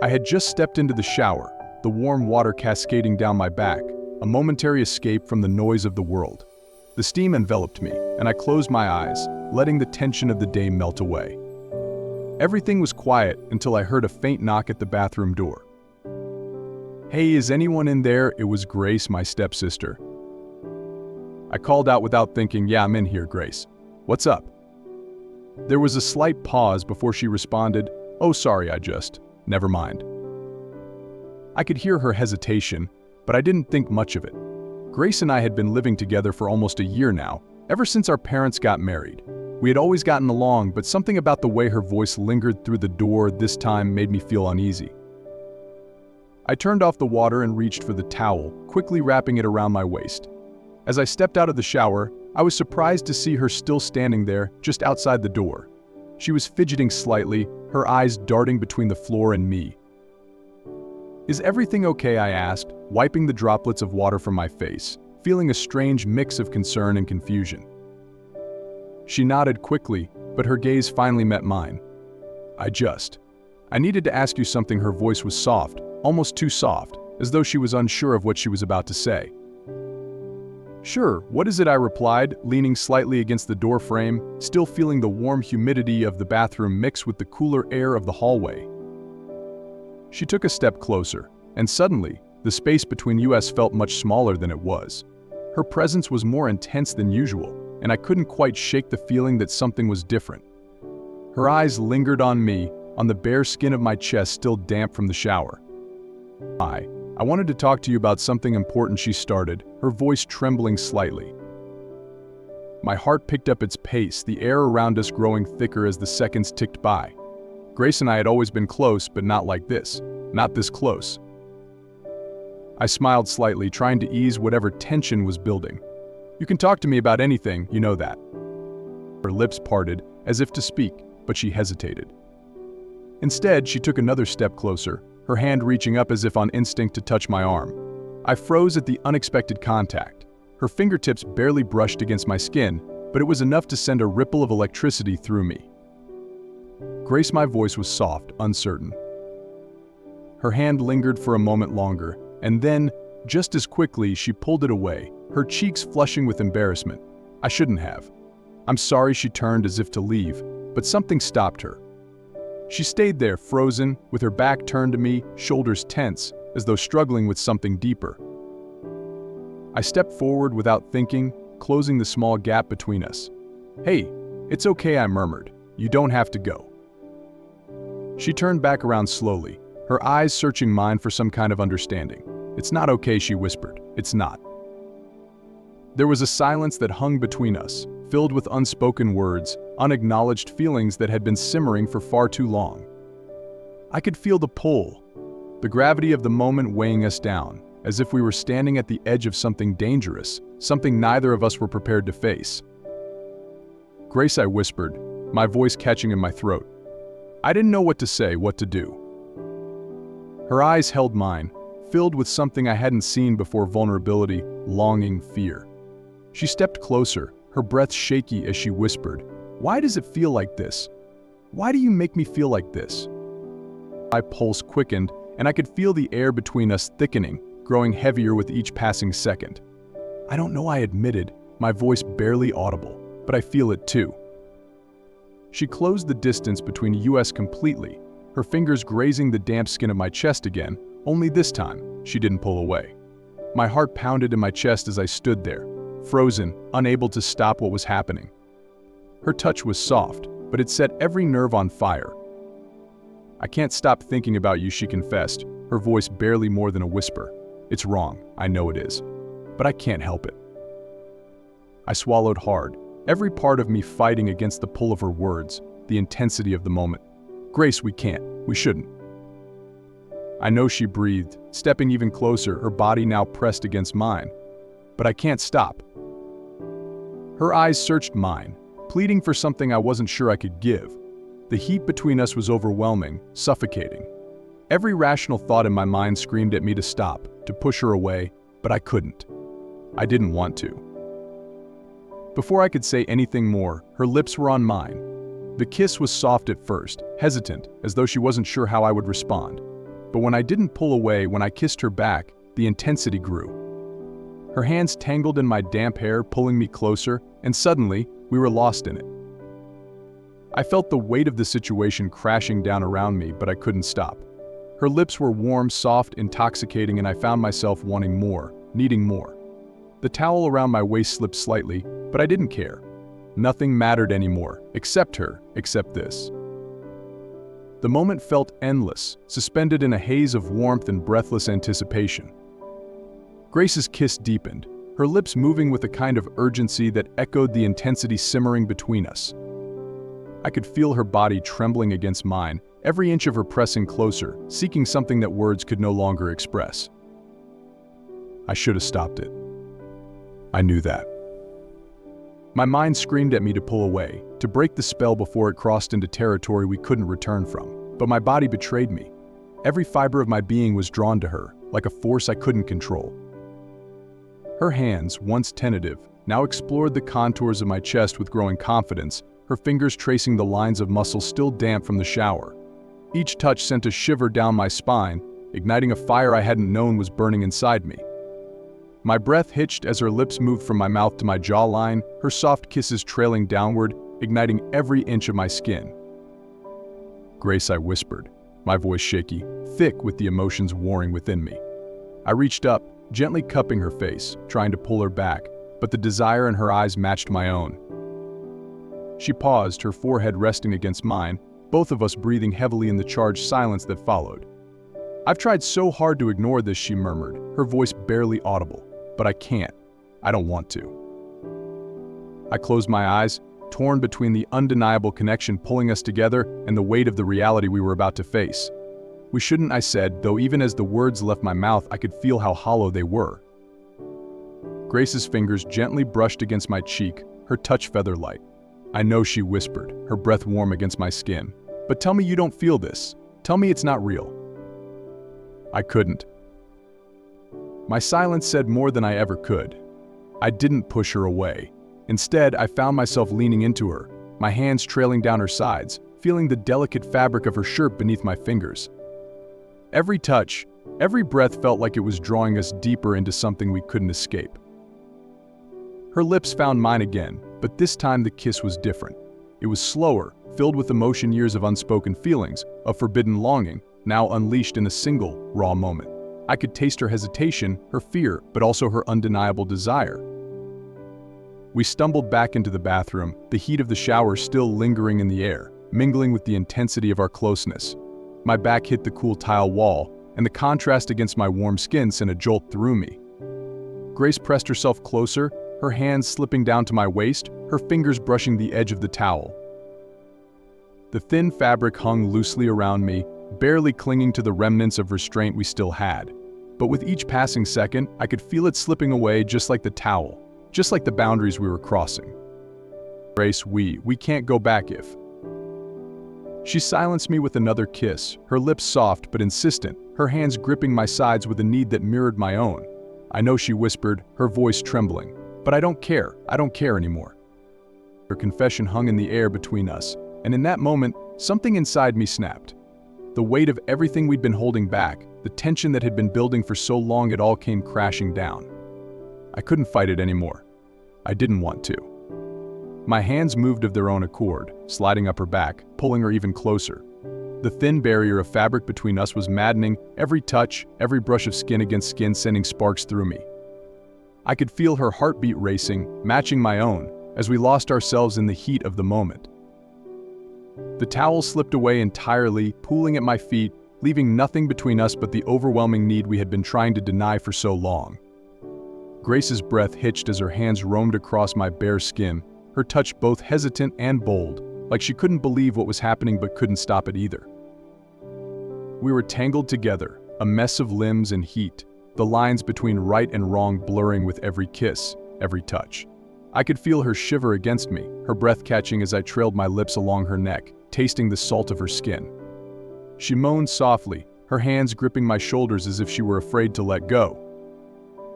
I had just stepped into the shower, the warm water cascading down my back, a momentary escape from the noise of the world. The steam enveloped me, and I closed my eyes, letting the tension of the day melt away. Everything was quiet until I heard a faint knock at the bathroom door. "Hey, is anyone in there?" It was Grace, my stepsister. I called out without thinking, "Yeah, I'm in here, Grace. What's up?" There was a slight pause before she responded, "Oh, sorry, never mind." I could hear her hesitation, but I didn't think much of it. Grace and I had been living together for almost a year now, ever since our parents got married. We had always gotten along, but something about the way her voice lingered through the door this time made me feel uneasy. I turned off the water and reached for the towel, quickly wrapping it around my waist. As I stepped out of the shower, I was surprised to see her still standing there, just outside the door. She was fidgeting slightly, her eyes darting between the floor and me. "Is everything okay?" I asked, wiping the droplets of water from my face, feeling a strange mix of concern and confusion. She nodded quickly, but her gaze finally met mine. I needed to ask you something." Her voice was soft, almost too soft, as though she was unsure of what she was about to say. "Sure, what is it?" I replied, leaning slightly against the door frame, still feeling the warm humidity of the bathroom mix with the cooler air of the hallway. She took a step closer, and suddenly, the space between us felt much smaller than it was. Her presence was more intense than usual, and I couldn't quite shake the feeling that something was different. Her eyes lingered on me, on the bare skin of my chest still damp from the shower. I wanted to talk to you about something important," she started, her voice trembling slightly. My heart picked up its pace, the air around us growing thicker as the seconds ticked by. Grace and I had always been close, but not like this, not this close. I smiled slightly, trying to ease whatever tension was building. "You can talk to me about anything, you know that." Her lips parted, as if to speak, but she hesitated. Instead, she took another step closer, her hand reaching up as if on instinct to touch my arm. I froze at the unexpected contact. Her fingertips barely brushed against my skin, but it was enough to send a ripple of electricity through me. "Grace," my voice was soft, uncertain. Her hand lingered for a moment longer, and then, just as quickly, she pulled it away, her cheeks flushing with embarrassment. "I shouldn't have." "I'm sorry." She turned as if to leave, but something stopped her. She stayed there, frozen, with her back turned to me, shoulders tense, as though struggling with something deeper. I stepped forward without thinking, closing the small gap between us. "Hey, it's okay," I murmured. "You don't have to go." She turned back around slowly, her eyes searching mine for some kind of understanding. "It's not okay," she whispered. "It's not." There was a silence that hung between us, filled with unspoken words, unacknowledged feelings that had been simmering for far too long. I could feel the pull, the gravity of the moment weighing us down, as if we were standing at the edge of something dangerous, something neither of us were prepared to face. "Grace," I whispered, my voice catching in my throat. I didn't know what to say, what to do. Her eyes held mine, filled with something I hadn't seen before: vulnerability, longing, fear. She stepped closer, her breath shaky as she whispered, "Why does it feel like this? Why do you make me feel like this?" My pulse quickened, and I could feel the air between us thickening, growing heavier with each passing second. "I don't know," I admitted, my voice barely audible, "but I feel it too." She closed the distance between us completely, her fingers grazing the damp skin of my chest again, only this time, she didn't pull away. My heart pounded in my chest as I stood there, frozen, unable to stop what was happening. Her touch was soft, but it set every nerve on fire. "I can't stop thinking about you," she confessed, her voice barely more than a whisper. "It's wrong, I know it is, but I can't help it." I swallowed hard, every part of me fighting against the pull of her words, the intensity of the moment. "Grace, we can't, we shouldn't." I know, she breathed, stepping even closer, her body now pressed against mine. "But I can't stop." Her eyes searched mine, pleading for something I wasn't sure I could give. The heat between us was overwhelming, suffocating. Every rational thought in my mind screamed at me to stop, to push her away, but I couldn't. I didn't want to. Before I could say anything more, her lips were on mine. The kiss was soft at first, hesitant, as though she wasn't sure how I would respond. But when I didn't pull away, when I kissed her back, the intensity grew. Her hands tangled in my damp hair, pulling me closer, and suddenly, we were lost in it. I felt the weight of the situation crashing down around me, but I couldn't stop. Her lips were warm, soft, intoxicating, and I found myself wanting more, needing more. The towel around my waist slipped slightly, but I didn't care. Nothing mattered anymore, except her, except this. The moment felt endless, suspended in a haze of warmth and breathless anticipation. Grace's kiss deepened, her lips moving with a kind of urgency that echoed the intensity simmering between us. I could feel her body trembling against mine, every inch of her pressing closer, seeking something that words could no longer express. I should have stopped it. I knew that. My mind screamed at me to pull away, to break the spell before it crossed into territory we couldn't return from. But my body betrayed me. Every fiber of my being was drawn to her, like a force I couldn't control. Her hands, once tentative, now explored the contours of my chest with growing confidence, her fingers tracing the lines of muscle still damp from the shower. Each touch sent a shiver down my spine, igniting a fire I hadn't known was burning inside me. My breath hitched as her lips moved from my mouth to my jawline, her soft kisses trailing downward, igniting every inch of my skin. "Grace," I whispered, my voice shaky, thick with the emotions warring within me. I reached up, gently cupping her face, trying to pull her back, but the desire in her eyes matched my own. She paused, her forehead resting against mine, both of us breathing heavily in the charged silence that followed. "I've tried so hard to ignore this," she murmured, her voice barely audible. "But I can't. I don't want to." I closed my eyes, torn between the undeniable connection pulling us together and the weight of the reality we were about to face. "We shouldn't," I said, though even as the words left my mouth I could feel how hollow they were. Grace's fingers gently brushed against my cheek, her touch feather-light. "I know," she whispered, her breath warm against my skin. "But tell me you don't feel this. Tell me it's not real." I couldn't. My silence said more than I ever could. I didn't push her away. Instead, I found myself leaning into her, my hands trailing down her sides, feeling the delicate fabric of her shirt beneath my fingers. Every touch, every breath felt like it was drawing us deeper into something we couldn't escape. Her lips found mine again, but this time the kiss was different. It was slower, filled with emotion, years of unspoken feelings, of forbidden longing, now unleashed in a single, raw moment. I could taste her hesitation, her fear, but also her undeniable desire. We stumbled back into the bathroom, the heat of the shower still lingering in the air, mingling with the intensity of our closeness. My back hit the cool tile wall, and the contrast against my warm skin sent a jolt through me. Grace pressed herself closer, her hands slipping down to my waist, her fingers brushing the edge of the towel. The thin fabric hung loosely around me, barely clinging to the remnants of restraint we still had. But with each passing second, I could feel it slipping away, just like the towel, just like the boundaries we were crossing. "Grace, we can't go back if..." She silenced me with another kiss, her lips soft but insistent, her hands gripping my sides with a need that mirrored my own. "I know," she whispered, her voice trembling, "but I don't care anymore." Her confession hung in the air between us, and in that moment, something inside me snapped. The weight of everything we'd been holding back, the tension that had been building for so long, it all came crashing down. I couldn't fight it anymore. I didn't want to. My hands moved of their own accord, sliding up her back, pulling her even closer. The thin barrier of fabric between us was maddening, every touch, every brush of skin against skin sending sparks through me. I could feel her heartbeat racing, matching my own, as we lost ourselves in the heat of the moment. The towel slipped away entirely, pooling at my feet, leaving nothing between us but the overwhelming need we had been trying to deny for so long. Grace's breath hitched as her hands roamed across my bare skin, her touch both hesitant and bold, like she couldn't believe what was happening but couldn't stop it either. We were tangled together, a mess of limbs and heat, the lines between right and wrong blurring with every kiss, every touch. I could feel her shiver against me, her breath catching as I trailed my lips along her neck, tasting the salt of her skin. She moaned softly, her hands gripping my shoulders as if she were afraid to let go.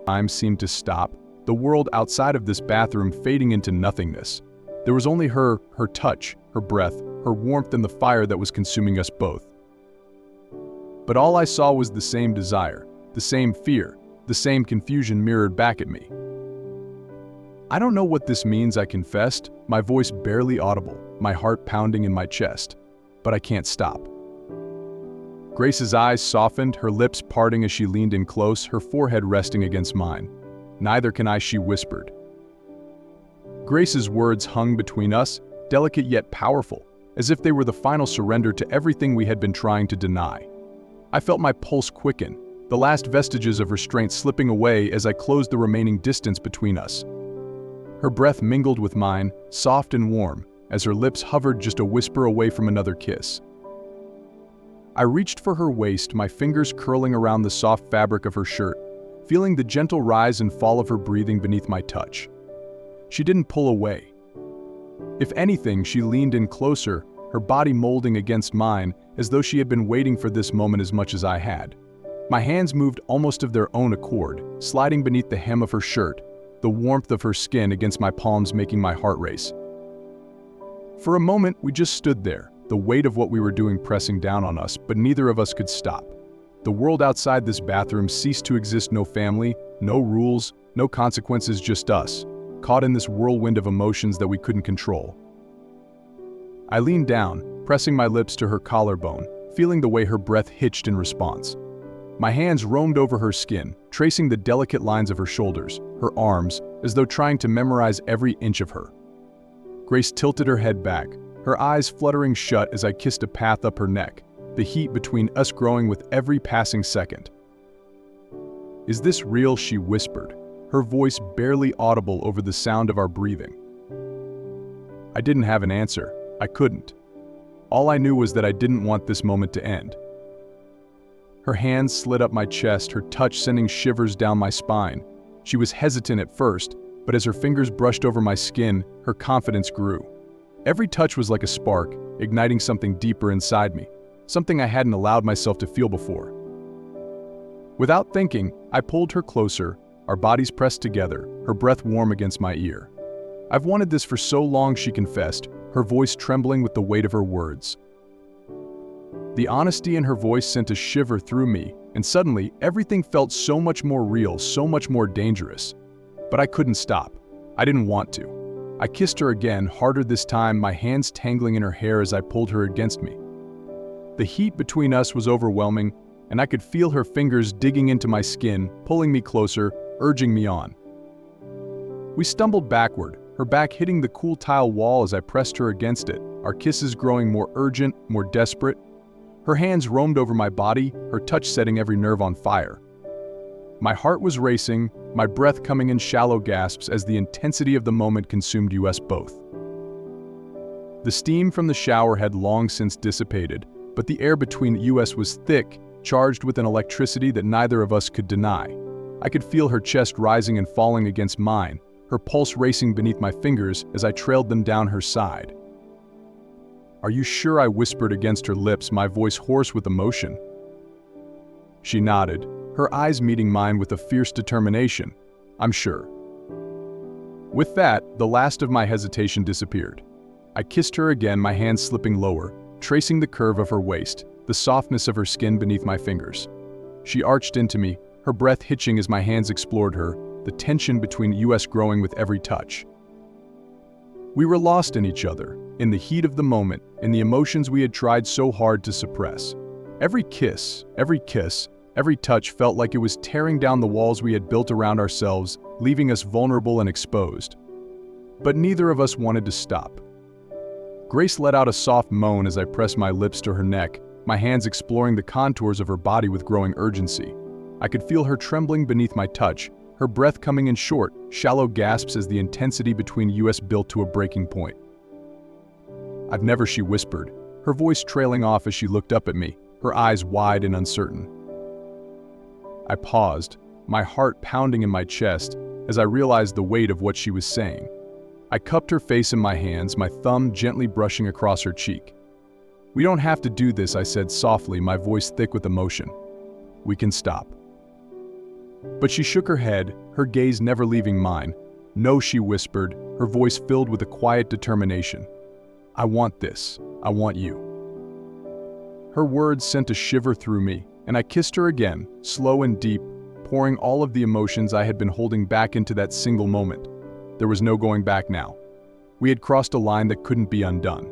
Time seemed to stop, the world outside of this bathroom fading into nothingness. There was only her touch, her breath, her warmth, and the fire that was consuming us both. But all I saw was the same desire, the same fear, the same confusion mirrored back at me. "I don't know what this means," I confessed, my voice barely audible, my heart pounding in my chest. "But I can't stop." Grace's eyes softened, her lips parting as she leaned in close, her forehead resting against mine. "Neither can I," she whispered. Grace's words hung between us, delicate yet powerful, as if they were the final surrender to everything we had been trying to deny. I felt my pulse quicken, the last vestiges of restraint slipping away as I closed the remaining distance between us. Her breath mingled with mine, soft and warm, as her lips hovered just a whisper away from another kiss. I reached for her waist, my fingers curling around the soft fabric of her shirt, feeling the gentle rise and fall of her breathing beneath my touch. She didn't pull away. If anything, she leaned in closer, her body molding against mine, as though she had been waiting for this moment as much as I had. My hands moved almost of their own accord, sliding beneath the hem of her shirt, the warmth of her skin against my palms making my heart race. For a moment, we just stood there, the weight of what we were doing pressing down on us, but neither of us could stop. The world outside this bathroom ceased to exist, no family, no rules, no consequences, just us, caught in this whirlwind of emotions that we couldn't control. I leaned down, pressing my lips to her collarbone, feeling the way her breath hitched in response. My hands roamed over her skin, tracing the delicate lines of her shoulders, her arms, as though trying to memorize every inch of her. Grace tilted her head back, her eyes fluttering shut as I kissed a path up her neck, the heat between us growing with every passing second. "Is this real?" she whispered, her voice barely audible over the sound of our breathing. I didn't have an answer. I couldn't. All I knew was that I didn't want this moment to end. Her hands slid up my chest, her touch sending shivers down my spine. She was hesitant at first, but as her fingers brushed over my skin, her confidence grew. Every touch was like a spark, igniting something deeper inside me, something I hadn't allowed myself to feel before. Without thinking, I pulled her closer, our bodies pressed together, her breath warm against my ear. "I've wanted this for so long," she confessed, her voice trembling with the weight of her words. The honesty in her voice sent a shiver through me, and suddenly, everything felt so much more real, so much more dangerous. But I couldn't stop. I didn't want to. I kissed her again, harder this time, my hands tangling in her hair as I pulled her against me. The heat between us was overwhelming, and I could feel her fingers digging into my skin, pulling me closer, urging me on. We stumbled backward, her back hitting the cool tile wall as I pressed her against it, our kisses growing more urgent, more desperate. Her hands roamed over my body, her touch setting every nerve on fire. My heart was racing, my breath coming in shallow gasps as the intensity of the moment consumed us both. The steam from the shower had long since dissipated, but the air between us was thick, charged with an electricity that neither of us could deny. I could feel her chest rising and falling against mine, her pulse racing beneath my fingers as I trailed them down her side. "Are you sure?" I whispered against her lips, my voice hoarse with emotion. She nodded, her eyes meeting mine with a fierce determination. "I'm sure." With that, the last of my hesitation disappeared. I kissed her again, my hands slipping lower, tracing the curve of her waist, the softness of her skin beneath my fingers. She arched into me, her breath hitching as my hands explored her, the tension between us growing with every touch. We were lost in each other, in the heat of the moment, in the emotions we had tried so hard to suppress. Every kiss, every touch felt like it was tearing down the walls we had built around ourselves, leaving us vulnerable and exposed. But neither of us wanted to stop. Grace let out a soft moan as I pressed my lips to her neck, my hands exploring the contours of her body with growing urgency. I could feel her trembling beneath my touch, her breath coming in short, shallow gasps as the intensity between us built to a breaking point. "I've never," she whispered, her voice trailing off as she looked up at me, her eyes wide and uncertain. I paused, my heart pounding in my chest as I realized the weight of what she was saying. I cupped her face in my hands, my thumb gently brushing across her cheek. "We don't have to do this," I said softly, my voice thick with emotion. "We can stop." But she shook her head, her gaze never leaving mine. "No," she whispered, her voice filled with a quiet determination. "I want this. I want you." Her words sent a shiver through me, and I kissed her again, slow and deep, pouring all of the emotions I had been holding back into that single moment. There was no going back now. We had crossed a line that couldn't be undone.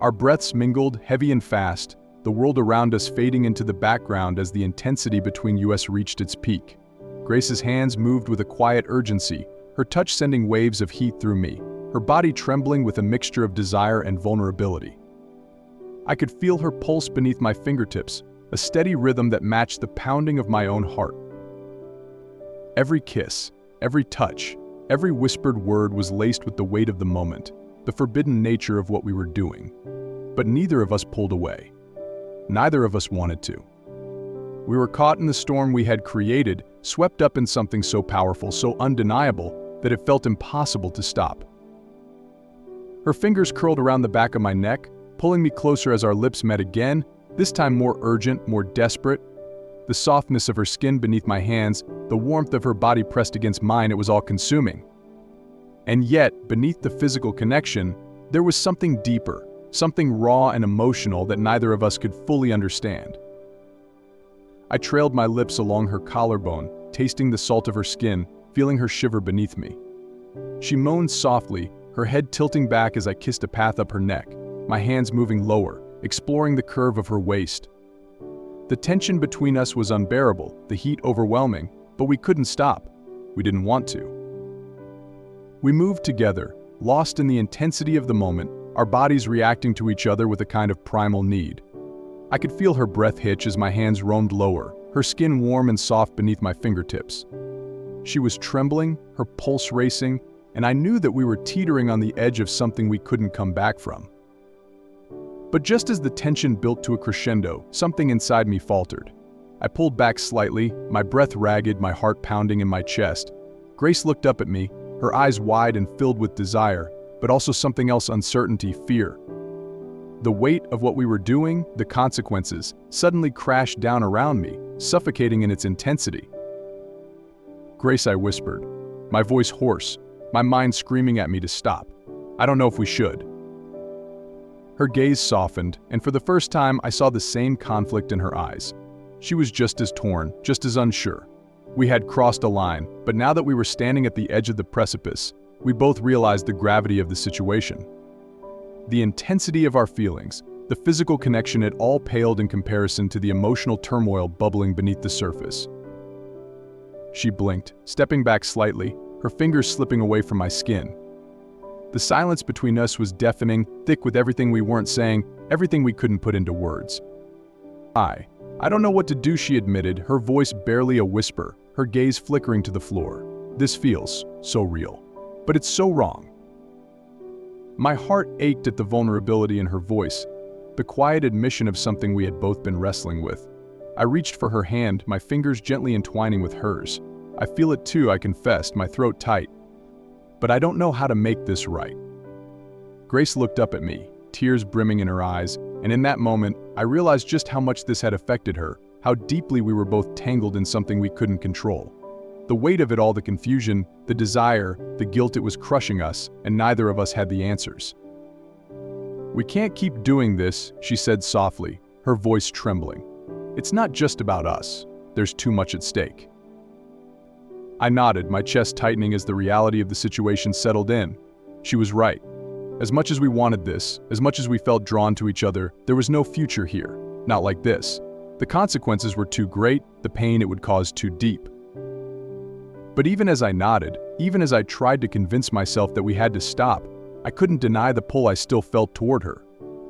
Our breaths mingled, heavy and fast, the world around us fading into the background as the intensity between us reached its peak. Grace's hands moved with a quiet urgency, her touch sending waves of heat through me, her body trembling with a mixture of desire and vulnerability. I could feel her pulse beneath my fingertips, a steady rhythm that matched the pounding of my own heart. Every kiss, every touch, every whispered word was laced with the weight of the moment, the forbidden nature of what we were doing. But neither of us pulled away. Neither of us wanted to. We were caught in the storm we had created, swept up in something so powerful, so undeniable, that it felt impossible to stop. Her fingers curled around the back of my neck, pulling me closer as our lips met again, this time more urgent, more desperate. The softness of her skin beneath my hands, the warmth of her body pressed against mine, it was all consuming. And yet, beneath the physical connection, there was something deeper, something raw and emotional that neither of us could fully understand. I trailed my lips along her collarbone, tasting the salt of her skin, feeling her shiver beneath me. She moaned softly, her head tilting back as I kissed a path up her neck, my hands moving lower, exploring the curve of her waist. The tension between us was unbearable, the heat overwhelming, but we couldn't stop. We didn't want to. We moved together, lost in the intensity of the moment, our bodies reacting to each other with a kind of primal need. I could feel her breath hitch as my hands roamed lower, her skin warm and soft beneath my fingertips. She was trembling, her pulse racing, and I knew that we were teetering on the edge of something we couldn't come back from. But just as the tension built to a crescendo, something inside me faltered. I pulled back slightly, my breath ragged, my heart pounding in my chest. Grace looked up at me, her eyes wide and filled with desire, but also something else: uncertainty, fear. The weight of what we were doing, the consequences, suddenly crashed down around me, suffocating in its intensity. "Grace," I whispered, my voice hoarse, my mind screaming at me to stop. "I don't know if we should." Her gaze softened, and for the first time I saw the same conflict in her eyes. She was just as torn, just as unsure. We had crossed a line, but now that we were standing at the edge of the precipice, we both realized the gravity of the situation. The intensity of our feelings, the physical connection, it all paled in comparison to the emotional turmoil bubbling beneath the surface. She blinked, stepping back slightly, her fingers slipping away from my skin. The silence between us was deafening, thick with everything we weren't saying, everything we couldn't put into words. I don't know what to do," she admitted, her voice barely a whisper, her gaze flickering to the floor. "This feels so real. But it's so wrong." My heart ached at the vulnerability in her voice, the quiet admission of something we had both been wrestling with. I reached for her hand, my fingers gently entwining with hers. "I feel it too," I confessed, my throat tight. "But I don't know how to make this right." Grace looked up at me, tears brimming in her eyes, and in that moment, I realized just how much this had affected her, how deeply we were both tangled in something we couldn't control. The weight of it all, the confusion, the desire, the guilt, it was crushing us, and neither of us had the answers. "We can't keep doing this," she said softly, her voice trembling. "It's not just about us. There's too much at stake." I nodded, my chest tightening as the reality of the situation settled in. She was right. As much as we wanted this, as much as we felt drawn to each other, there was no future here. Not like this. The consequences were too great, the pain it would cause too deep. But even as I nodded, even as I tried to convince myself that we had to stop, I couldn't deny the pull I still felt toward her.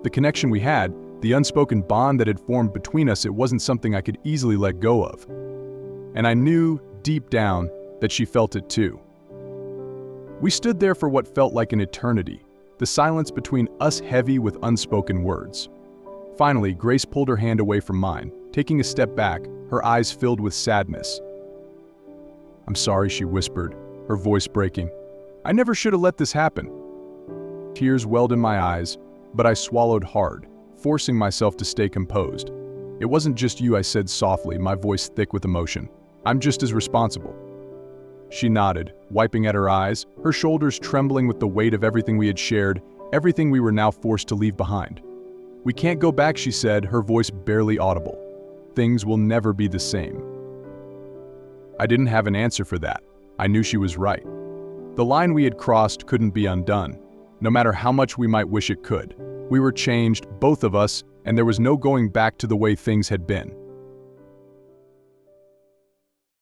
The connection we had, the unspoken bond that had formed between us, it wasn't something I could easily let go of. And I knew, deep down, that she felt it too. We stood there for what felt like an eternity, the silence between us heavy with unspoken words. Finally, Grace pulled her hand away from mine, taking a step back, her eyes filled with sadness. "I'm sorry," she whispered, her voice breaking. "I never should have let this happen." Tears welled in my eyes, but I swallowed hard, forcing myself to stay composed. "It wasn't just you," I said softly, my voice thick with emotion. "I'm just as responsible." She nodded, wiping at her eyes, her shoulders trembling with the weight of everything we had shared, everything we were now forced to leave behind. "We can't go back," she said, her voice barely audible. things will never be the same. I didn't have an answer for that. I knew she was right. The line we had crossed couldn't be undone, no matter how much we might wish it could. We were changed, both of us, and there was no going back to the way things had been.